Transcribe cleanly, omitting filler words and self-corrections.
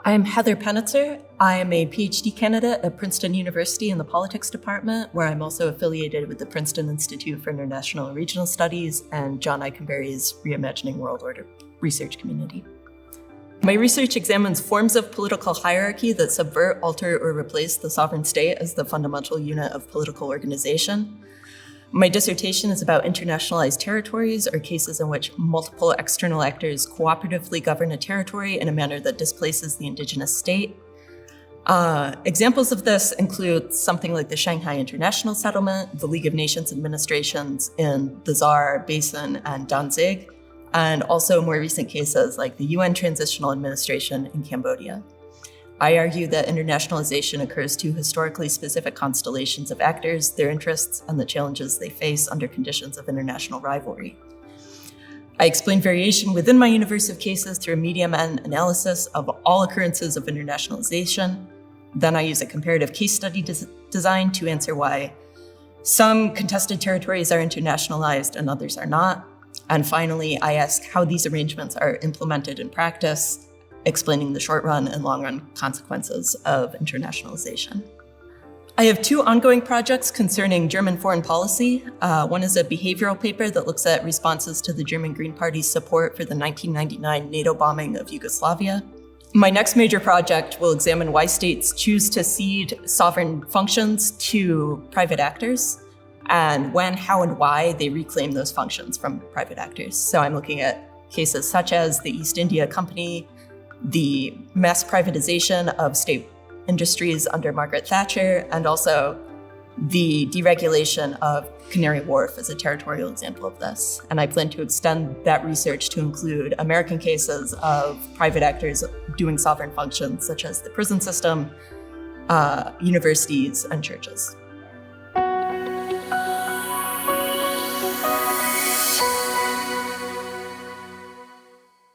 I'm Heather Penatzer. I am a Ph.D. candidate at Princeton University in the politics department, where I'm also affiliated with the Princeton Institute for International and Regional Studies and John Ikenberry's Reimagining World Order research community. My research examines forms of political hierarchy that subvert, alter, or replace the sovereign state as the fundamental unit of political organization. My dissertation is about internationalized territories, or cases in which multiple external actors cooperatively govern a territory in a manner that displaces the indigenous state. Examples of this include something like the Shanghai International Settlement, the League of Nations administrations in the Saar Basin and Danzig, and also more recent cases like the UN Transitional Administration in Cambodia. I argue that internationalization occurs to historically specific constellations of actors, their interests, and the challenges they face under conditions of international rivalry. I explain variation within my universe of cases through a medium-end analysis of all occurrences of internationalization. Then I use a comparative case study design to answer why some contested territories are internationalized and others are not. And finally, I ask how these arrangements are implemented in practice, explaining the short-run and long-run consequences of internationalization. I have two ongoing projects concerning German foreign policy. One is a behavioral paper that looks at responses to the German Green Party's support for the 1999 NATO bombing of Yugoslavia. My next major project will examine why states choose to cede sovereign functions to private actors, and when, how, and why they reclaim those functions from private actors. So I'm looking at cases such as the East India Company, the mass privatization of state industries under Margaret Thatcher, and also the deregulation of Canary Wharf as a territorial example of this. And I plan to extend that research to include American cases of private actors doing sovereign functions, such as the prison system, universities, and churches.